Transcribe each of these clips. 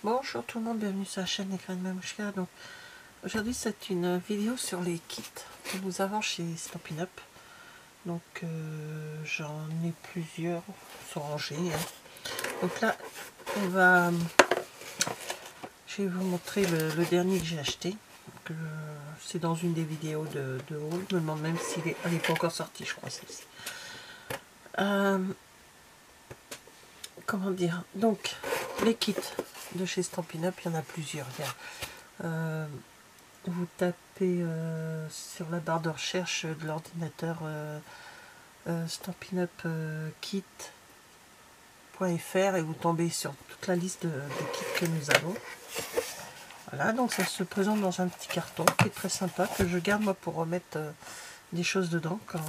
Bonjour tout le monde, bienvenue sur la chaîne Écran de Mamouchka. Donc aujourd'hui c'est une vidéo sur les kits que nous avons chez Stampin' Up. Donc j'en ai plusieurs, sont rangés. Donc là je vais vous montrer le dernier que j'ai acheté. C'est dans une des vidéos de haul. Je me demande même si elle n'est pas encore sortie, je crois celle-ci. Comment dire, donc les kits de chez Stampin' Up, il y en a plusieurs. Vous tapez sur la barre de recherche de l'ordinateur Stampin' Up kit.fr et vous tombez sur toute la liste de kits que nous avons. Voilà, donc ça se présente dans un petit carton qui est très sympa, que je garde moi pour remettre des choses dedans quand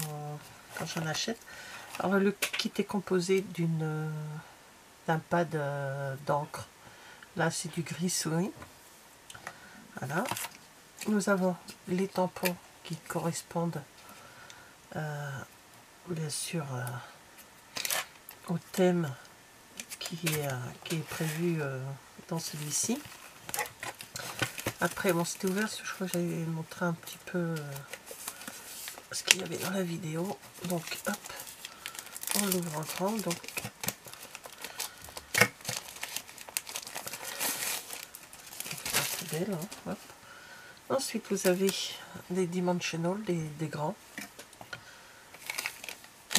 j'en achète. Alors le kit est composé d'un pad d'encre. Là c'est du gris souris. Voilà. Nous avons les tampons qui correspondent bien sûr au thème qui est prévu dans celui-ci. Après, bon, c'était ouvert, je crois que j'avais montré un petit peu ce qu'il y avait dans la vidéo. Donc, hop, on l'ouvre en grand. Donc, c'est belle, hein, hop. Ensuite, vous avez des dimensional, des grands.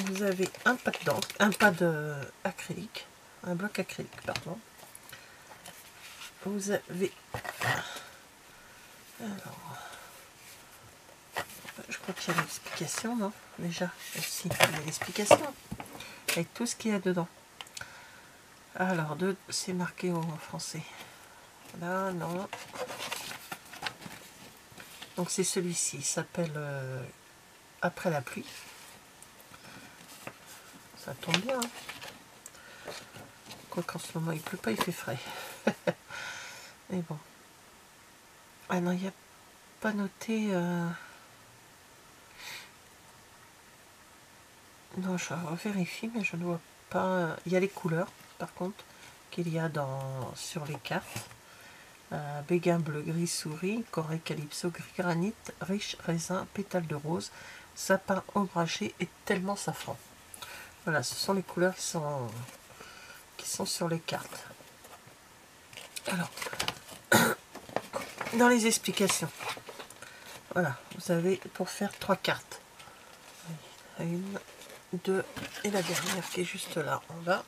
Vous avez un pad d'encre, un pad acrylique, un bloc acrylique, pardon. Vous avez, alors, je crois qu'il y a l'explication, non? Déjà, aussi, il y a l'explication avec tout ce qu'il y a dedans. Alors, c'est marqué en français. Là, non. Donc c'est celui-ci, il s'appelle Après la pluie. Ça tombe bien. Hein. Quoi qu'en ce moment il pleut pas, il fait frais. Mais bon. Ah non, il n'y a pas noté. Non, je revérifie, mais je ne vois pas. Il y a les couleurs, par contre, qu'il y a sur les cartes. Béguin bleu, gris souris, corée calypso, gris granit, riche raisin, pétale de rose, sapin ombragé et tellement safran. Voilà, ce sont les couleurs qui sont sur les cartes. Alors, dans les explications, voilà, vous avez pour faire 3 cartes. Une, deux et la dernière qui est juste là en bas.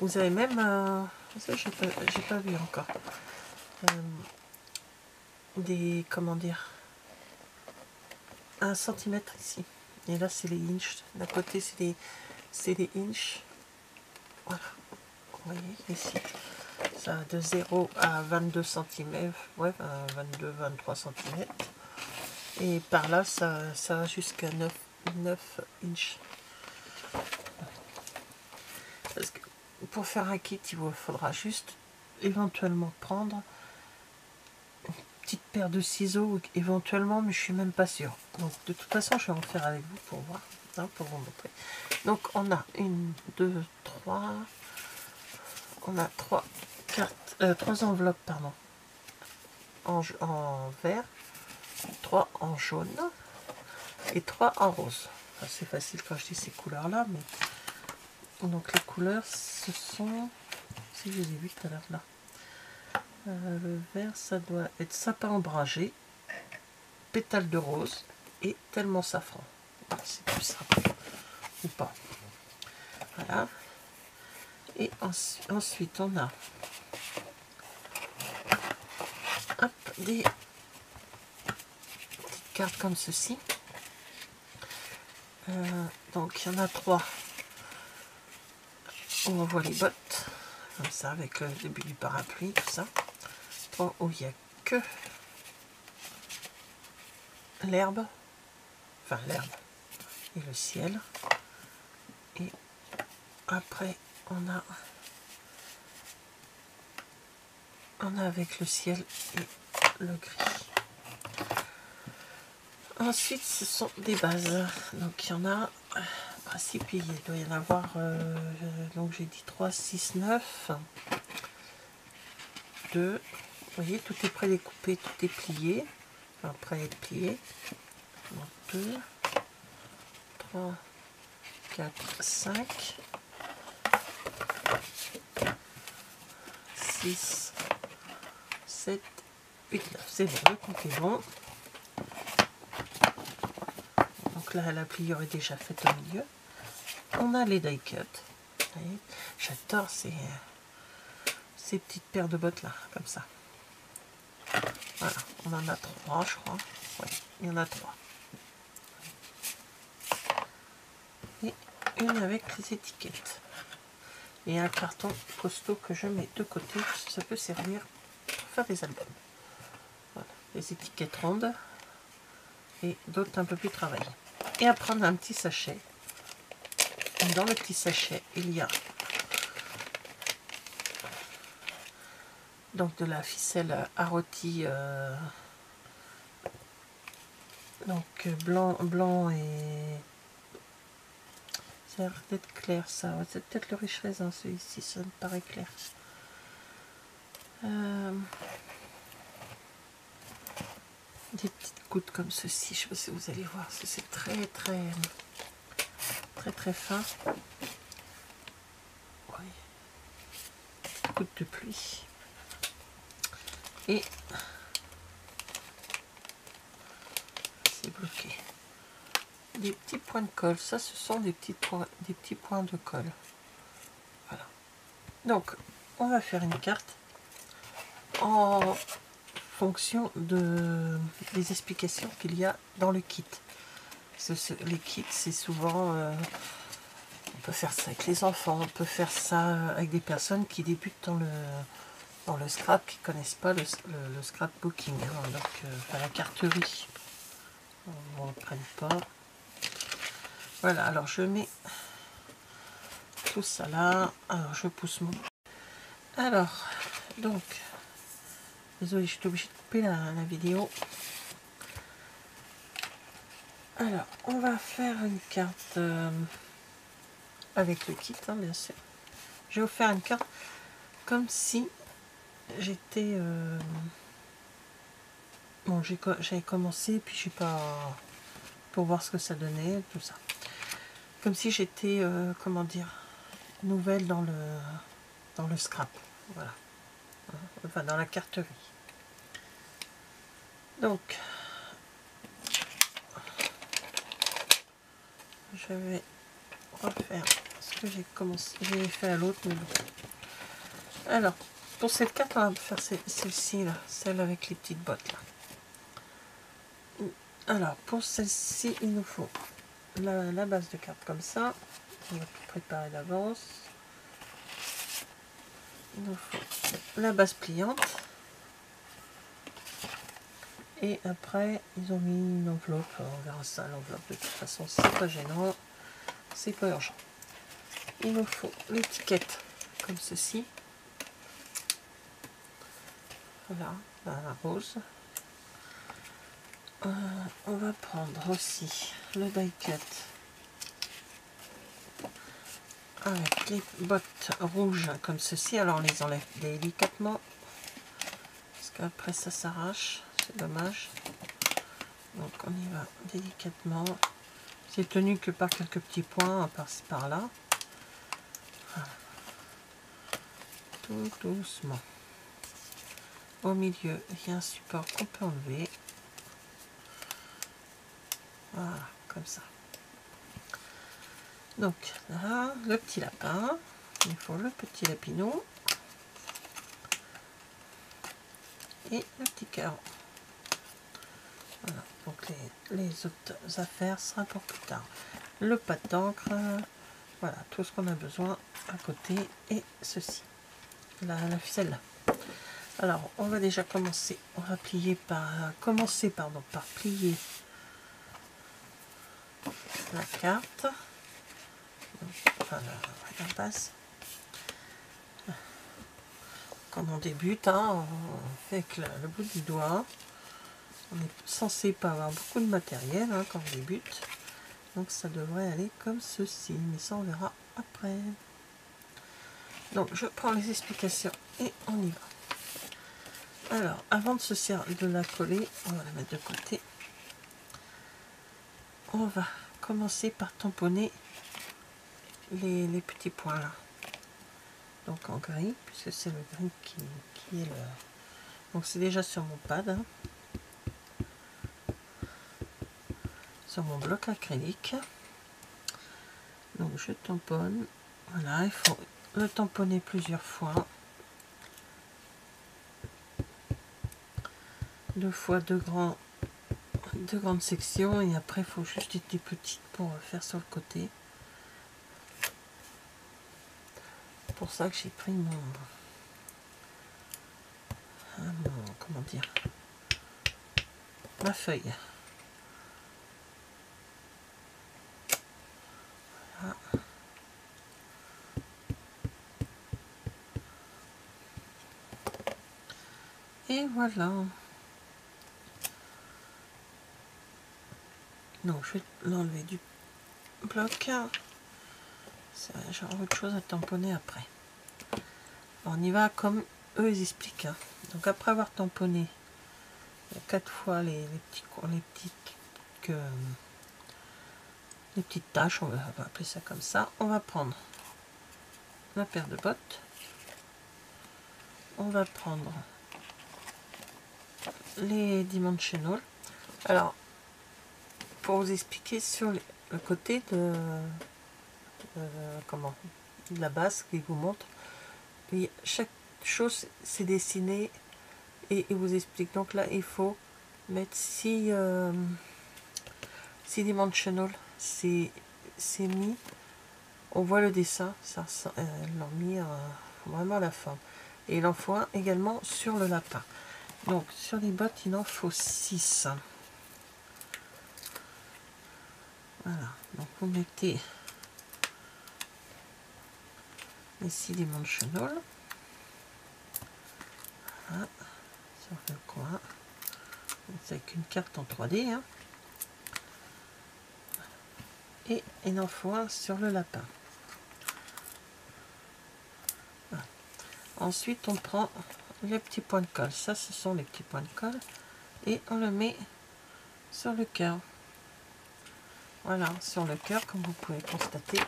Vous avez même, j'ai pas vu encore, des, comment dire, 1 centimètre ici. Et là c'est les inches. D'un côté c'est les inches. Voilà. Vous voyez ici. Ça va de 0 à 22 cm. Ouais, 22-23 cm. Et par là ça va jusqu'à 9 inches. Parce que pour faire un kit, il vous faudra juste éventuellement prendre une petite paire de ciseaux, éventuellement, mais je suis même pas sûre. Donc de toute façon, je vais en faire avec vous pour voir, hein, pour vous montrer. Donc on a 1, 2, 3, on a 3 cartes, 3 enveloppes, pardon, en vert, 3 en jaune et 3 en rose. Enfin, c'est facile quand je dis ces couleurs-là, mais donc les couleurs, ce sont, si je les ai vues tout à l'heure là, le vert, ça doit être sapin ombragé, pétale de rose et tellement safran. C'est plus simple, ou pas. Voilà. Et ensuite, on a hop, des petites cartes comme ceci. Donc, il y en a 3. On voit les bottes, comme ça, avec le début du parapluie, tout ça. 3 où il n'y a que l'herbe, enfin l'herbe et le ciel. Et après, on a avec le ciel et le gris. Ensuite, ce sont des bases. Donc, il y en a, principe, il doit y en avoir, donc j'ai dit 3, 6, 9. 2. Vous voyez, tout est prêt à découper, tout est plié. Enfin, prêt à être plié. Donc 2, 3, 4, 5, 6, 7, 8, 9. C'est bon, le compte est bon. Donc là, la pliure est déjà faite au milieu. On a les die cuts. J'adore ces petites paires de bottes là, comme ça. Voilà, on en a 3, je crois. Oui, il y en a 3. Et une avec les étiquettes. Et un carton costaud que je mets de côté, ça peut servir pour faire des albums. Voilà, les étiquettes rondes et d'autres un peu plus travaillées. Et à prendre un petit sachet. Dans le petit sachet, il y a donc de la ficelle à rôti, donc blanc et ça a l'air d'être clair, ça. C'est peut-être le riche raisin, celui-ci, ça me paraît clair. Des petites gouttes comme ceci, je ne sais pas si vous allez voir, c'est très fin. Oui. Gouttes de pluie. Et c'est bloqué. Des petits points de colle, ça ce sont des petits points de colle. Voilà. Donc on va faire une carte en fonction des explications qu'il y a dans le kit. Les kits, c'est souvent on peut faire ça avec les enfants, on peut faire ça avec des personnes qui débutent dans le scrap, qui ne connaissent pas le scrapbooking, hein, donc la carterie. On ne prenne pas. Voilà, alors je mets tout ça là. Alors je pousse mon. Alors, donc, désolé, je suis obligée de couper la vidéo. Alors, on va faire une carte avec le kit, hein, bien sûr. Je vais vous faire une carte comme si j'étais... bon, j'avais commencé, puis je sais pas... pour voir ce que ça donnait, tout ça. Comme si j'étais, comment dire, nouvelle dans le scrap. Voilà. Enfin, dans la carterie. Donc, je vais refaire ce que j'ai fait à l'autre, mais bon. Alors, pour cette carte, on va faire celle-ci, là, celle avec les petites bottes, là. Alors, pour celle-ci, il nous faut la base de carte comme ça. On va tout préparer d'avance. Il nous faut la base pliante. Et après, ils ont mis une enveloppe. On verra ça, l'enveloppe. De toute façon, c'est pas gênant. C'est pas urgent. Il nous faut l'étiquette comme ceci. Voilà, la rose. On va prendre aussi le die cut avec les bottes rouges comme ceci. Alors on les enlève délicatement parce qu'après ça s'arrache, c'est dommage. Donc on y va délicatement. C'est tenu que par quelques petits points par-ci par-là. Voilà. Tout doucement. Au milieu, il y a un support qu'on peut enlever. Voilà, comme ça. Donc là, le petit lapin. Il faut le petit lapineau. Et le petit cœur. Voilà, donc les autres affaires sera pour plus tard. Le pâte d'encre, voilà, tout ce qu'on a besoin à côté, et ceci, la ficelle là. Alors, on va déjà commencer, on va commencer par plier la carte, enfin la base. Quand on débute, hein, on fait avec le bout du doigt. On est censé pas avoir beaucoup de matériel hein, quand on débute. Donc ça devrait aller comme ceci, mais ça on verra après. Donc je prends les explications et on y va. Alors, avant de la coller, on va la mettre de côté. On va commencer par tamponner les petits points là. Donc en gris, puisque c'est le gris qui est le... Donc c'est déjà sur mon pad, hein, sur mon bloc acrylique. Donc je tamponne. Voilà, il faut le tamponner plusieurs fois. 2 fois deux grandes sections, et après il faut juste des petites pour faire sur le côté. C'est pour ça que j'ai pris comment dire, ma feuille. Voilà. Et voilà. Donc je vais l'enlever du bloc. J'aurai autre chose à tamponner après. On y va comme eux ils expliquent, hein. Donc après avoir tamponné 4 fois les petites taches, on va appeler ça comme ça, on va prendre la paire de bottes, on va prendre les dimensional. Alors pour vous expliquer, sur le côté de la base qui vous montre, chaque chose c'est dessiné et il vous explique. Donc là il faut mettre 6 dimensional, c'est mis, on voit le dessin, ça l'ont mis vraiment la forme, et il en faut un également sur le lapin. Donc sur les bottes il en faut 6. Voilà, donc vous mettez les 6 dimensional, voilà, sur le coin. C'est avec une carte en 3D, hein. Et il en faut un sur le lapin. Voilà. Ensuite on prend les petits points de colle, ça ce sont les petits points de colle, et on le met sur le cœur. Voilà, sur le cœur, comme vous pouvez constater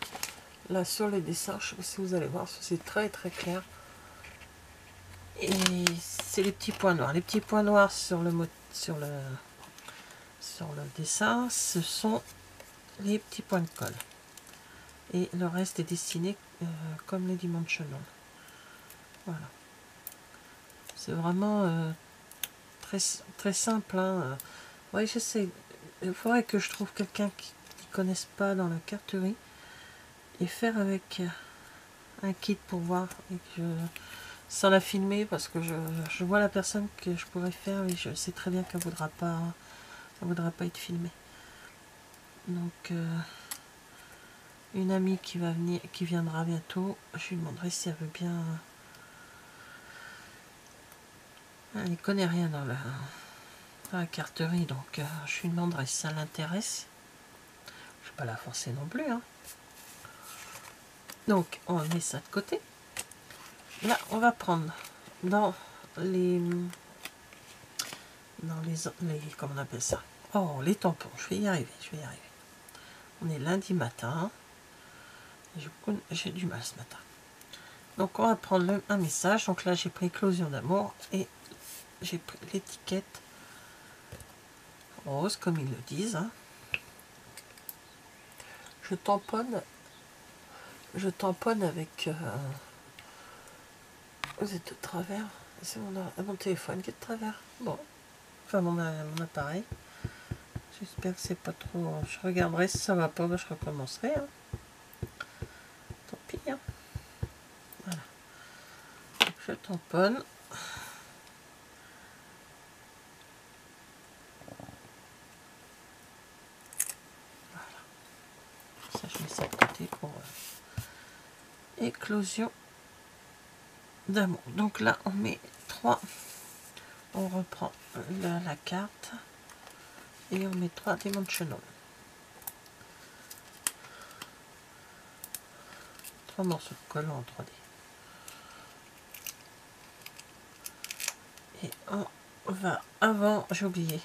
là sur le dessin, je sais pas si vous allez voir, c'est très très clair. Et c'est les petits points noirs. Les petits points noirs sur le dessin, ce sont les petits points de colle. Et le reste est dessiné comme les dimensional. Voilà. C'est vraiment très, très simple, hein. Oui, je sais. Il faudrait que je trouve quelqu'un qui ne connaisse pas dans la carterie et faire avec un kit pour voir, et que sans la filmer, parce que je vois la personne que je pourrais faire et je sais très bien qu'elle voudra pas, ça voudra pas être filmé. Donc une amie qui viendra bientôt, je lui demanderai si elle veut bien. Elle n'y connaît rien dans la carterie, donc je lui demanderai si ça l'intéresse. Je ne vais pas la forcer non plus, hein. Donc on met ça de côté. Là on va prendre dans les comment on appelle ça, oh, les tampons. Je vais y arriver, on est lundi matin, j'ai du mal ce matin. Donc on va prendre un message. Donc là j'ai pris éclosion d'amour et j'ai pris l'étiquette rose comme ils le disent, hein. Je tamponne avec vous êtes de travers, c'est mon téléphone qui est de travers, bon, enfin mon appareil. J'espère que c'est pas trop, je regarderai si ça va pas, je recommencerai, hein. Tant pis, hein. Voilà, donc je tamponne. Ça, je mets ça de côté pour éclosion d'amour. Donc là on met 3, on reprend la carte et on met 3 dimensional, 3 morceaux de colle en 3D, et on va, avant, j'ai oublié.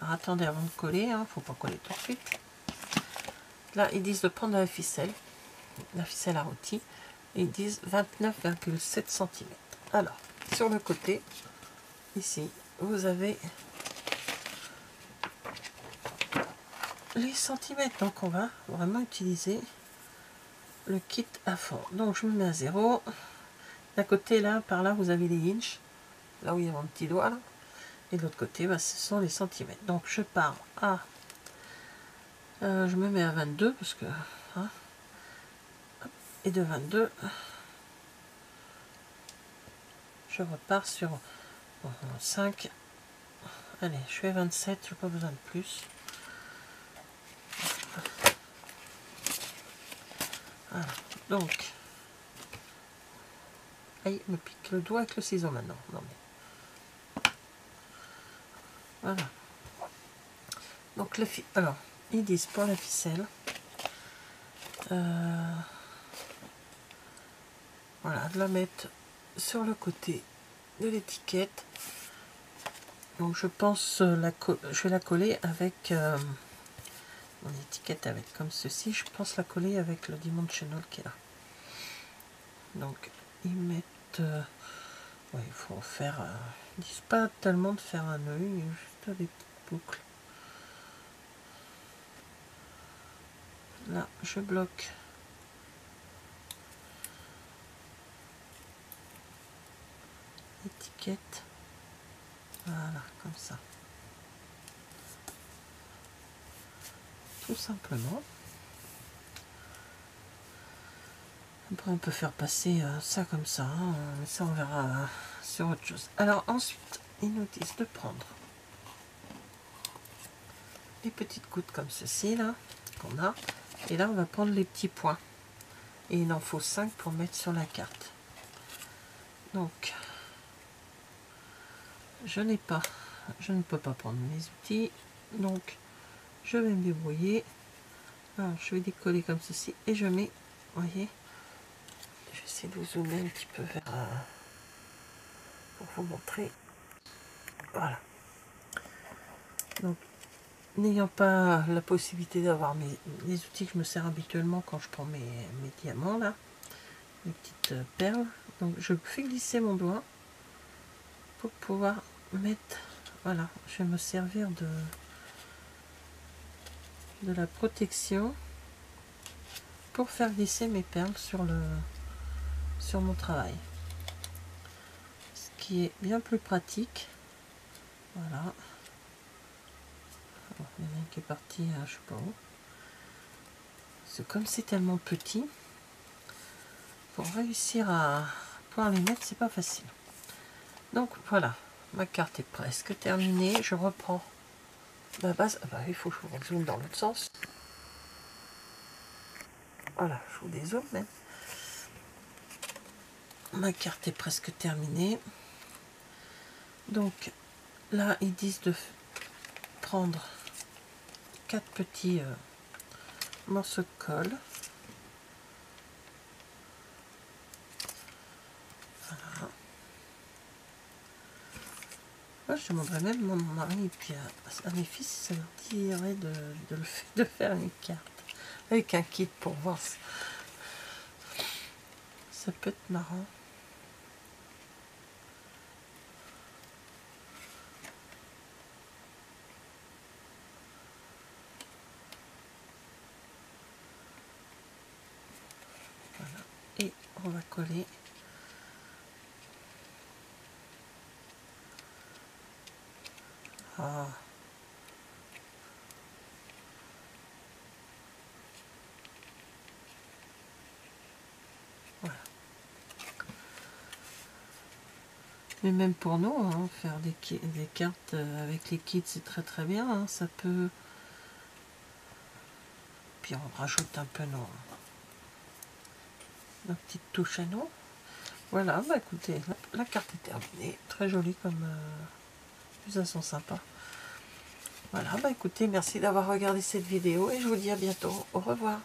Alors attendez avant de coller, hein, faut pas coller tout de suite. Là, ils disent de prendre la ficelle à rôti. Ils disent 29,7 cm. Alors, sur le côté, ici, vous avez les centimètres. Donc, on va vraiment utiliser le kit à fond. Donc, je me mets à 0. D'un côté, là, par là, vous avez les inches. Là où il y a mon petit doigt, là. Et de l'autre côté, bah, ce sont les centimètres. Donc, je pars à... je me mets à 22 parce que... Hein, et de 22... je repars sur 5. Allez, je fais 27, je n'ai pas besoin de plus. Voilà. Donc, aïe, me pique le doigt avec le ciseau maintenant. Non mais. Voilà. Donc, alors, ils disent pour la ficelle. Voilà, de la mettre sur le côté de l'étiquette. Donc je pense je vais la coller avec mon étiquette avec comme ceci. Je pense la coller avec le Dimensional qui est là. Donc ils mettent ouais, il faut faire ils disent pas tellement de faire un nœud, il y a juste des petites boucles. Là je bloque l'étiquette. Voilà, comme ça. Tout simplement. Après on peut faire passer ça comme ça, hein, mais ça on verra sur autre chose. Alors ensuite, ils nous disent de prendre les petites gouttes comme ceci là, qu'on a. Et là on va prendre les petits points. Et il en faut 5 pour mettre sur la carte. Donc, je ne peux pas prendre mes outils. Donc, je vais me débrouiller. Alors, je vais décoller comme ceci. Et je mets, vous voyez, je vais essayer de vous zoomer un petit peu vers, pour vous montrer. Voilà. Donc, n'ayant pas la possibilité d'avoir les outils que je me sers habituellement quand je prends mes diamants, là, mes petites perles, donc je fais glisser mon doigt pour pouvoir mettre, voilà, je vais me servir de la protection pour faire glisser mes perles sur mon travail, ce qui est bien plus pratique. Voilà. Alors, il y en a un qui est parti je sais pas où, c'est comme c'est tellement petit, pour réussir à pouvoir les mettre, c'est pas facile. Donc voilà, ma carte est presque terminée. Je reprends ma base. Ah bah, il faut que je vous zoome dans l'autre sens. Voilà, je vous dézoome même. Ma carte est presque terminée. Donc là, ils disent de prendre 4 petits morceaux de colle. Voilà. Moi, je demanderais même à mon mari et puis à mes fils si ça leur dirait de faire une carte avec un kit pour voir. Ça peut être marrant. Voilà. Et on va coller. Ah. Voilà. Mais même pour nous, hein, faire des cartes avec les kits, c'est très très bien. Hein, ça peut... Puis on rajoute un peu nos petites touches à nous. Voilà, bah écoutez, la carte est terminée. Très jolie comme... elles sont sympas. Voilà, bah écoutez, merci d'avoir regardé cette vidéo et je vous dis à bientôt. Au revoir.